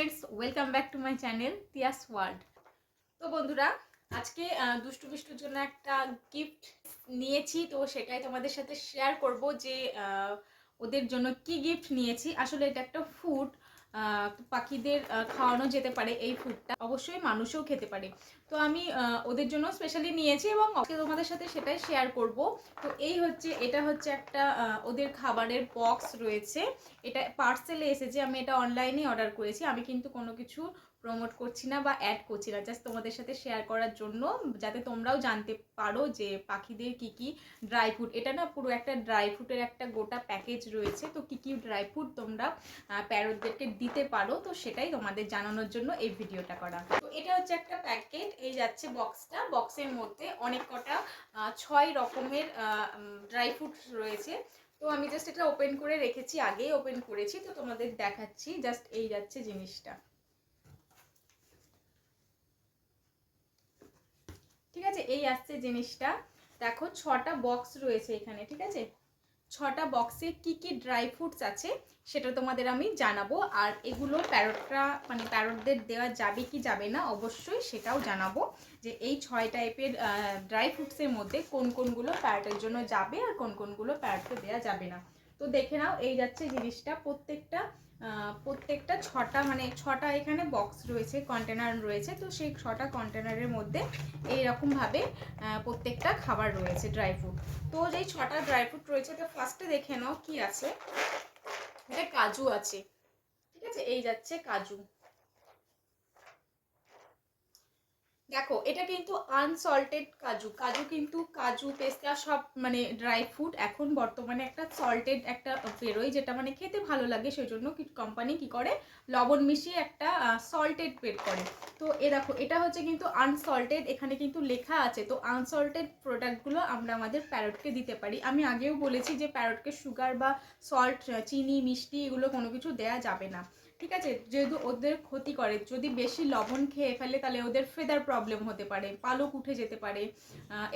Friends, welcome back to my channel tiyasworld। তো বন্ধুরা, আজকে দুষ্টু মিষ্টুর জন্য একটা গিফট নিয়েছি, তো সেটাই তোমাদের সাথে শেয়ার করব যে ওদের জন্য কি গিফট নিয়েছি। আসলে এটা একটা ফুড, পাখিদের খাওয়ানো যেতে পারে। এই ফুডটা অবশ্যই মানুষও খেতে পারে। তো আমি ওদের জন্য স্পেশালি নিয়েছি এবং আজকে তোমাদের সাথে সেটাই শেয়ার করব। তো এটা হচ্ছে একটা ওদের খাবারের বক্স রয়েছে। এটা পার্সেলে এসেছে, আমি এটা অনলাইনে অর্ডার করেছি। আমি কিন্তু কোনো কিছু প্রমোট করছি না বা অ্যাড করছি না, জাস্ট তোমাদের সাথে শেয়ার করার জন্য, যাতে তোমরাও জানতে পারো যে পাখিদের কি কি ড্রাই ফ্রুট। এটা না পুরো একটা ড্রাই ফ্রুটের একটা গোটা প্যাকেজ রয়েছে। তো কি কি ড্রাই ফ্রুট তোমরা প্যারটদেরকে দিতে পারো, তো সেটাই তোমাদের জানানোর জন্য এই ভিডিওটা করা। তো এটা হচ্ছে একটা প্যাকেট, এই যাচ্ছে বক্সটা। বক্সের মধ্যে অনেক কটা 6 রকমের ড্রাই ফ্রুট রয়েছে। তো আমি জাস্ট এটা ওপেন করে রেখেছি, আগেই ওপেন করেছি, তো তোমাদের দেখাচ্ছি। জাস্ট এই যাচ্ছে জিনিসটা, ঠিক আছে? এই আসছে জিনিসটা। দেখো 6টা বক্স রয়েছে এখানে, ঠিক আছে? 6টা বক্সে কি কি ড্রাই ফ্রুটস আছে সেটা তোমাদের আমি জানাবো। আর এগুলো প্যারটদের দেওয়া যাবে কি যাবে না অবশ্যই সেটাও জানাবো, যে এই 6 টাইপের ড্রাই ফ্রুটসের মধ্যে কোন কোনগুলো প্যারটের জন্য যাবে আর কোন কোনগুলো প্যারটকে দেওয়া যাবে না। তো দেখে নাও, এই যাচ্ছে জিনিসটা। প্রত্যেকটা 6টা এখানে বক্স রয়েছে, কন্টেনার রয়েছে। তো সেই 6টা কন্টেনারের মধ্যে এইরকমভাবে প্রত্যেকটা খাবার রয়েছে, ড্রাই ফ্রুট। তো যেই 6টা ড্রাই ফ্রুট রয়েছে, এটা ফার্স্টে দেখে নাও কি আছে। এটা কাজু আছে, ঠিক আছে? এই যাচ্ছে কাজু। দেখো, এটা কিন্তু আনসল্টেড কাজু। কাজু পেস্তা সব ড্রাই ফ্রুট এখন বর্তমানে একটা সল্টেড একটা বেরোয়, যেটা খেতে ভালো লাগে। সেই জন্য কোম্পানি কি করে, লবণ মিশিয়ে একটা সল্টেড বের করে। তো দেখো, এটা হচ্ছে কিন্তু আনসল্টেড, এখানে কিন্তু লেখা আছে। তো আনসল্টেড প্রোডাক্টগুলো আমরা আমাদের প্যারটকে দিতে পারি। আমি আগেও বলেছি যে প্যারটকে সুগার বা সল্ট, চিনি, মিষ্টি এগুলো কোনো কিছু দেয়া যাবে না, ঠিক আছে? যেহেতু ওদের ক্ষতি করে, যদি বেশি লবণ খেয়ে ফেলে তাহলে ওদের ফেদার প্রবলেম হতে পারে, পালক উঠে যেতে পারে,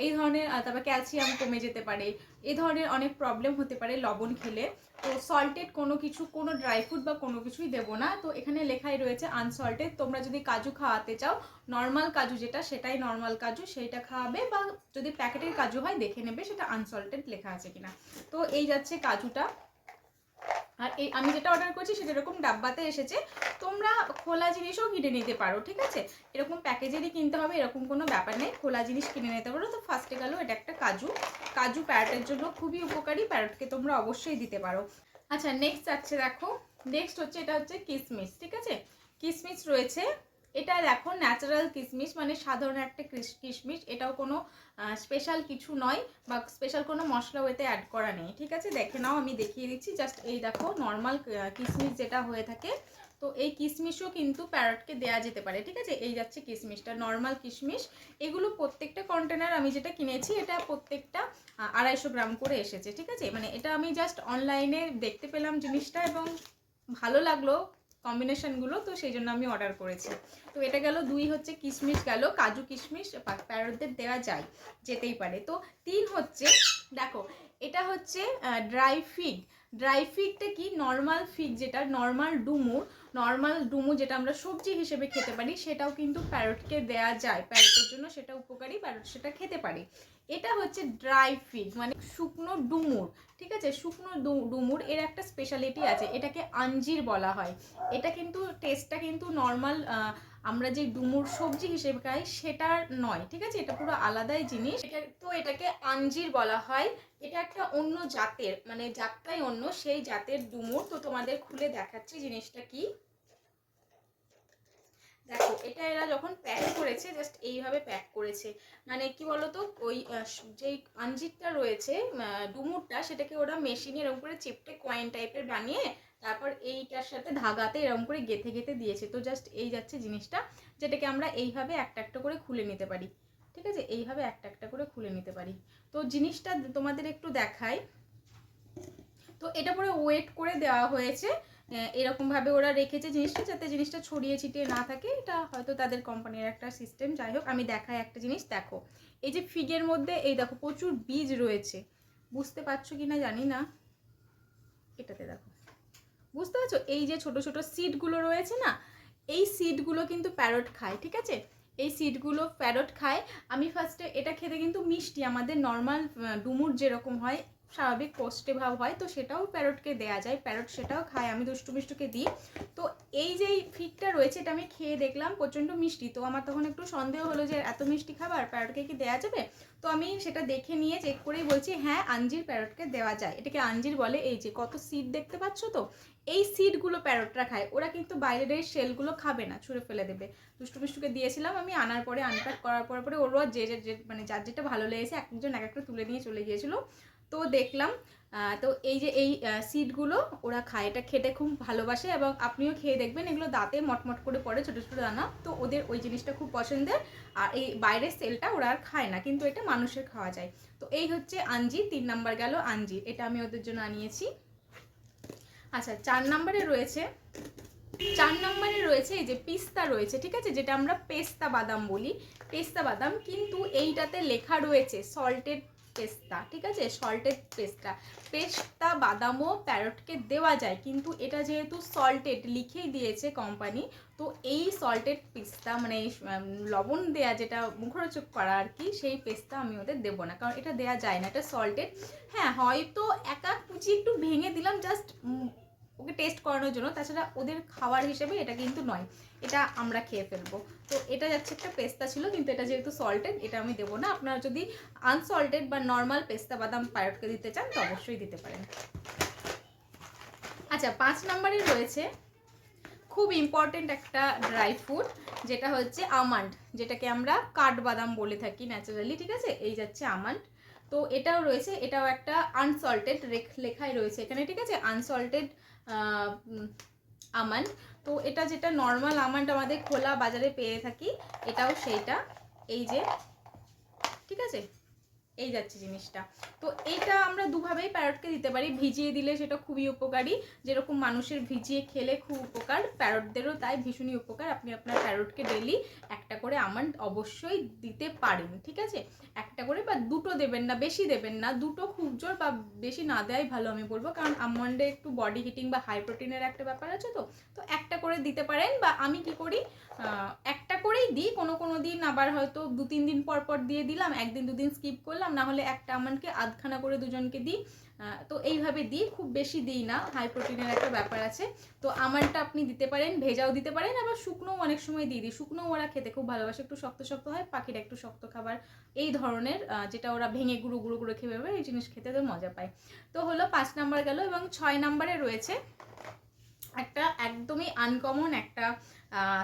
এই ধরনের, তারপর ক্যালসিয়াম কমে যেতে পারে, এই ধরনের অনেক প্রবলেম হতে পারে লবণ খেলে। তো সল্টেড কোনো ড্রাই ফ্রুট বা কোনো কিছুই দেবো না। তো এখানে লেখাই রয়েছে আনসল্টেড। তোমরা যদি কাজু খাওয়াতে চাও, নর্মাল কাজু সেটাই নর্মাল কাজু, সেইটা খাওয়াবে। বা যদি প্যাকেটের কাজু হয় দেখে নেবে সেটা আনসল্টেড লেখা আছে কিনা। তো এই যাচ্ছে কাজুটা। আর এই আমি যেটা অর্ডার করছি সেটা এরকম ডাব্বাতে এসেছে। তোমরা খোলা জিনিসও কিনে নিতে পারো, ঠিক আছে? এরকম প্যাকেজেরই কিনতে হবে এরকম কোনো ব্যাপার নেই, খোলা জিনিস কিনে নিতে পারো। তো ফার্স্টে গেল এটা একটা কাজু প্যারটের জন্য খুবই উপকারী, প্যারটকে তোমরা অবশ্যই দিতে পারো। আচ্ছা, নেক্সট আছে, দেখো। নেক্সট হচ্ছে, এটা হচ্ছে কিশমিশ, ঠিক আছে? কিশমিশ রয়েছে। এটা দেখো ন্যাচারাল কিশমিশ, সাধারণ একটা কিশমিশ। এটাও কোনো স্পেশাল কিছু নয় বা স্পেশাল কোনো মশলাও এতে অ্যাড করা নেই, ঠিক আছে? দেখে নাও, আমি দেখিয়ে দিচ্ছি। জাস্ট এই দেখো, নর্মাল কিশমিশ যেটা হয়ে থাকে। তো এই কিশমিশও কিন্তু প্যারটকে দেয়া যেতে পারে, ঠিক আছে? এই যাচ্ছে কিশমিশটা, নর্মাল কিশমিশ। এগুলো প্রত্যেকটা কন্টেনার আমি যেটা কিনেছি, এটা প্রত্যেকটা 250 গ্রাম করে এসেছে, ঠিক আছে? এটা আমি জাস্ট অনলাইনে দেখতে পেলাম জিনিসটা এবং ভালো লাগলো কম্বিনেশনগুলো, তো সেই জন্য আমি অর্ডার করেছি। তো এটা গেল 2, হচ্ছে কিশমিশ গেল, কাজু কিশমিশ প্যারটদের দেওয়া যেতেই পারে। তো 3 হচ্ছে, দেখো, এটা হচ্ছে ড্রাই ফিগটা কি, নর্মাল ফিগ যেটা, নর্মাল ডুমুর যেটা আমরা সবজি হিসেবে খেতে পারি, সেটাও কিন্তু প্যারটকে দেয়া যায়। প্যারটের জন্য সেটা উপকারী, প্যারট সেটা খেতে পারে। এটা হচ্ছে ড্রাই ফিগ, শুকনো ডুমুর, ঠিক আছে? শুকনো ডুমুর এর একটা স্পেশালিটি আছে, এটাকে আঞ্জির বলা হয়। এটা কিন্তু টেস্টটা কিন্তু নর্মাল আমরা যে ডুমুর সবজি হিসেবে খাই সেটার নয়, ঠিক আছে? এটা পুরো আলাদাই জিনিস। এটাকে আঞ্জির বলা হয়। এটা একটা অন্য জাতের, জাতটাই অন্য, সেই জাতের ডুমুর। তো তোমাদের খুলে দেখাচ্ছি জিনিসটা কি। দেখো, এটা এরা যখন প্যাক করেছে, জাস্ট এইভাবে প্যাক করেছে। কি বলতো, ওই যেই আঞ্জিরটা রয়েছে, ডুমুরটা, সেটাকে ওরা মেশিনে এরকম করে চিপটে কয়েন টাইপের বানিয়ে তারপর এইটার সাথে ধাগাতে এরকম করে গেঁথে গেঁথে দিয়েছে। তো জাস্ট এই যাচ্ছে জিনিসটা, যেটাকে আমরা এইভাবে একটা একটা করে খুলে নিতে পারি, ঠিক আছে? এইভাবে একটা একটা করে খুলে নিতে পারি। তো জিনিসটা তোমাদের একটু দেখাই। তো এটা পুরো ওয়েট করে দেওয়া হয়েছে, এরকমভাবে ওরা রেখেছে জিনিসটা, যাতে জিনিসটা ছড়িয়ে ছিটিয়ে না থাকে। এটা হয়তো তাদের কোম্পানির একটা সিস্টেম। যাই হোক, আমি দেখাই একটা জিনিস। দেখো, এই যে ফিগের মধ্যে এই দেখো প্রচুর বীজ রয়েছে, বুঝতে পারছো কি না জানি না, এটাতে দেখো, বুঝতে পারছো? এই যে ছোট ছোট সিডগুলো রয়েছে না, এই সিডগুলো কিন্তু প্যারট খায়, ঠিক আছে, এই সিডগুলো প্যারট খায়। আমি ফার্স্টে এটা খেতে কিন্তু মিষ্টি, আমাদের নর্মাল ডুমুর যেরকম হয় স্বাভাবিক কোষ্ঠে ভাব হয়, তো সেটাও প্যারটকে দেওয়া যায়, প্যারট সেটাও খায়, আমি দুষ্টু মিষ্টুকে দিই। তো এই যে ফিগটা রয়েছে এটা আমি খেয়ে দেখলাম প্রচণ্ড মিষ্টি, তো আমার তখন একটু সন্দেহ হলো যে এত মিষ্টি খাবার প্যারটকে কি দেওয়া যাবে। তো আমি সেটা দেখে নিয়ে চেক করেই বলছি হ্যাঁ আঞ্জির প্যারটকে দেওয়া যায়, এটাকে আঞ্জির বলে। এই যে কত সিড দেখতে পাচ্ছ, তো এই সিডগুলো প্যারটরা খায়, ওরা কিন্তু বাইরের এই শেলগুলো খাবে না, ছুঁড়ে ফেলে দেবে। দুষ্টু মিষ্টুকে দিয়েছিলাম আমি, আনার পরে আনপ্যাক করার পরে ওরও যে মানে যার যেটা ভালো লেগেছে একজন এক একটা তুলে নিয়ে চলে গিয়েছিলো। তো দেখলাম তো এই যে এই সিডগুলো ওরা খায়, এটা খেতে খুব ভালোবাসে, এবং আপনিও খেয়ে দেখবেন, এগুলো দাঁতে মটমট করে পড়ে ছোটো ছোটো দানা, তো ওদের ওই জিনিসটা খুব পছন্দের। আর এই বাইরের সেলটা ওরা আর খায় না, কিন্তু এটা মানুষের খাওয়া যায়। তো এই হচ্ছে আঞ্জির, 3 নাম্বার গেল আঞ্জির, এটা আমি ওদের জন্য আনিয়েছি। আচ্ছা 4 নম্বরে রয়েছে এই যে পিস্তা রয়েছে, ঠিক আছে, যেটা আমরা পেস্তা বাদাম বলি, পেস্তা বাদাম, কিন্তু এইটাতে লেখা রয়েছে সল্টেড পেস্তা, ঠিক আছে, সল্টেড পেস্তা বাদামও প্যারটকে দেওয়া যায়, কিন্তু এটা যেহেতু সল্টেড লিখেই দিয়েছে কোম্পানি, তো এই সল্টেড পেস্তা মানে লবণ দেয়া যেটা মুখরোচক করা আর কি, সেই পেস্তা আমি ওদের দেবো না, কারণ এটা দেওয়া যায় না, এটা সল্টেড। হ্যাঁ হয়তো একা কুচি একটু ভেঙে দিলাম জাস্ট ওকে টেস্ট করানোর জন্য, তাছাড়া ওদের খাবার হিসেবে এটা কিন্তু নয়, এটা আমরা খেয়ে ফেলবো। তো এটা যাচ্ছে একটা পেস্তা ছিল, কিন্তু এটা যেহেতু সল্টেড এটা আমি দেবো না। আপনারা যদি আনসল্টেড বা নর্মাল পেস্তা বাদাম প্যারটকে দিতে চান তো অবশ্যই দিতে পারেন। আচ্ছা 5 নম্বরে রয়েছে খুব ইম্পর্টেন্ট একটা ড্রাই ফ্রুট, যেটা হচ্ছে আমন্ড, যেটাকে আমরা কাঠবাদাম বলে থাকি ন্যাচারালি, ঠিক আছে, এই যাচ্ছে আমন্ড। তো এটাও রয়েছে, এটাও একটা আনসল্টেড লেখাই রয়েছে এখানে, ঠিক আছে, আনসল্টেড আমন্ড। তো এটা যেটা নর্মাল আমন্ড আমাদের খোলা বাজারে পেয়ে থাকি, এটাও সেইটা, এই যে, ঠিক আছে, এই যাচ্ছে জিনিসটা। তো এইটা আমরা দুভাবেই প্যারটকে দিতে পারি, ভিজিয়ে দিলে সেটা খুবই উপকারী, যেরকম মানুষের ভিজিয়ে খেলে খুব উপকার, প্যারটদেরও তাই ভীষণই উপকার। আপনি আপনার প্যারটকে ডেলি একটা করে আমন্ড অবশ্যই দিতে পারেন, ঠিক আছে, একটা করে বা দুটো দেবেন না, বেশি দেবেন না, দুটো খুব জোর, বা বেশি না দেওয়াই ভালো আমি বলবো, কারণ আমন্ডে একটু বডি হিটিং বা হাই প্রোটিনের একটা ব্যাপার আছে, তো একটা করে দিতে পারেন। বা আমি কি করি, একটা করেই দিই, কোনো দিন আবার হয়তো 2-3 দিন পর পর দিয়ে দিলাম, একদিন 2 দিন স্কিপ করলাম, না হলে একটা আমন্ডকে আধখানা করে দুজনকে দিই, তো এইভাবে দিই, খুব বেশি দিই না, হাই প্রোটিনের একটা ব্যাপার আছে। তো আমন্ডটা আপনি দিতে পারেন, ভেজাও দিতে পারেন, আবার শুকনোও অনেক সময় দিয়ে দিই, শুকনো ওরা খেতে খুব ভালোবাসে, একটু শক্ত শক্ত হয়, পাখিরা একটু শক্ত খাবার এই ধরনের, যেটা ওরা ভেঙে গুঁড়ো গুঁড়ো গুঁড়ো খেয়ে পাবে, এই জিনিস খেতে তো মজা পায়। তো হলো 5 নাম্বার গেল, এবং 6 নাম্বারে রয়েছে একটা একদমই আনকমন একটা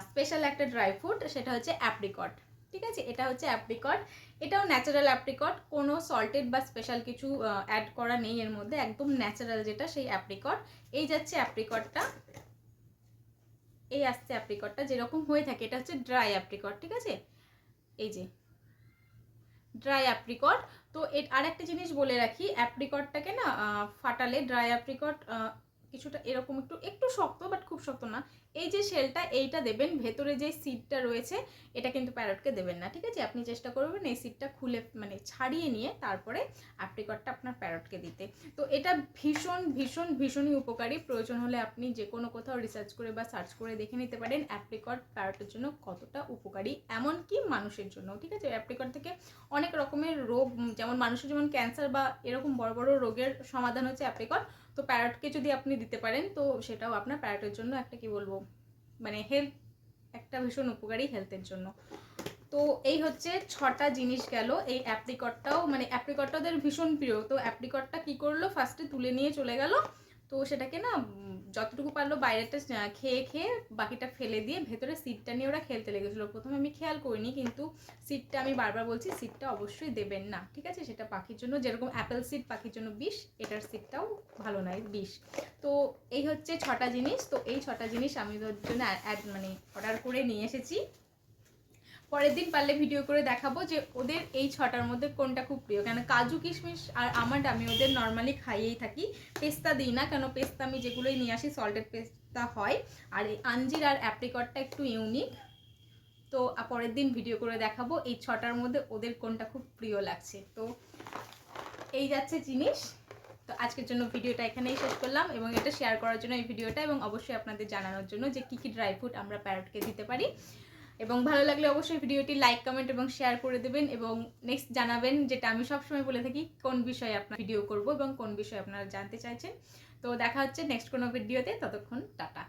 স্পেশাল একটা ড্রাই ফ্রুট, সেটা হচ্ছে অ্যাপ্রিকট, ঠিক আছে, এটা হচ্ছে অ্যাপ্রিকট, এটাও ন্যাচারাল অ্যাপ্রিকট, কোনো সল্টেড বা স্পেশাল কিছু অ্যাড করা নেই এর মধ্যে, একদম ন্যাচারাল যেটা সেই অ্যাপ্রিকট। এই যাচ্ছে অ্যাপ্রিকটটা, এই আসছে অ্যাপ্রিকটটা যেরকম হয়ে থাকে, এটা হচ্ছে ড্রাই অ্যাপ্রিকট, ঠিক আছে, এই যে ড্রাই অ্যাপ্রিকট। তো আর একটা জিনিস বলে রাখি, অ্যাপ্রিকটটাকে না ফাটালে, ড্রাই অ্যাপ্রিকট কিছুটা এরকম একটু শক্ত, বাট খুব শক্ত না, এই যে শেলটা এইটা দেবেন, ভেতরে যে সিডটা রয়েছে এটা কিন্তু প্যারটকে দেবেন না, ঠিক আছে, আপনি চেষ্টা করবেন এই সিডটা খুলে মানে ছাড়িয়ে নিয়ে তারপরে অ্যাপ্রিকটটা আপনার প্যারটকে দিতে। তো এটা ভীষণ ভীষণ ভীষণই উপকারী, প্রয়োজন হলে আপনি যে কোনো কোথাও রিসার্চ করে বা সার্চ করে দেখে নিতে পারেন অ্যাপ্রিকট প্যারটের জন্য কতটা উপকারী, এমনকি মানুষের জন্য, ঠিক আছে, অ্যাপ্রিকট থেকে অনেক রকমের রোগ, যেমন মানুষের যেমন ক্যান্সার বা এরকম বড় বড় রোগের সমাধান হচ্ছে অ্যাপ্রিকট, তো প্যারটকে যদি আপনি দিতে পারেন তো সেটাও আপনার প্যারটের জন্য একটা কি বলবো মানে হেলথ, একটা ভীষণ উপকারী হেলথের জন্য। তো এই হচ্ছে 6টা জিনিস গেল, এই অ্যাপ্রিকটটাও মানে অ্যাপ্রিকটটা ওদের ভীষণ প্রিয়, তো অ্যাপ্রিকটটা কি করলো ফার্স্টে তুলে নিয়ে চলে গেল, তো সেটাকে না যতটুকু পারলো বাইরেটা খেয়ে খেয়ে বাকিটা ফেলে দিয়ে ভেতরে সিডটা নিয়ে ওরা খেলতে লেগেছিলো, প্রথমে আমি খেয়াল করিনি, কিন্তু সিডটা আমি বারবার বলছি সিডটা অবশ্যই দেবেন না, ঠিক আছে, সেটা পাখির জন্য, যেরকম অ্যাপেল সিড পাখির জন্য বিষ, এটার সিডটাও ভালো নয়, বিষ। তো এই হচ্ছে 6টা জিনিস, তো এই 6টা জিনিস আমি ওদের জন্য মানে অর্ডার করে নিয়ে এসেছি, পরের দিন পারলে ভিডিও করে দেখাবো যে ওদের এই 6টার মধ্যে কোনটা খুব প্রিয়, কেন কাজু কিশমিশ আর আমন্ড আমি ওদের নর্মালি খাইয়েই থাকি, পেস্তা দিই না, কেন পেস্তা আমি যেগুলোই নিয়ে আসি সল্টেড পেস্তা হয়, আর এই আঞ্জির আর অ্যাপ্রিকটটা একটু ইউনিক। তো পরের দিন ভিডিও করে দেখাবো এই 6টার মধ্যে ওদের কোনটা খুব প্রিয় লাগছে। তো এই যাচ্ছে জিনিস, তো আজকের জন্য ভিডিওটা এখানেই শেষ করলাম, এবং এটা শেয়ার করার জন্য এই ভিডিওটা, এবং অবশ্যই আপনাদের জানানোর জন্য যে কী কী ড্রাই ফ্রুট আমরা প্যারটকে দিতে পারি। এবং ভালো লাগলে অবশ্যই ভিডিওটি লাইক, কমেন্ট এবং শেয়ার করে দেবেন, এবং নেক্সট জানাবেন, যেটা আমি সবসময় বলে থাকি, কোন বিষয়ে আপনার ভিডিও করব এবং কোন বিষয়ে আপনারা জানতে চাইছেন। তো দেখা হচ্ছে নেক্সট কোনো ভিডিওতে, ততক্ষণ টাটা।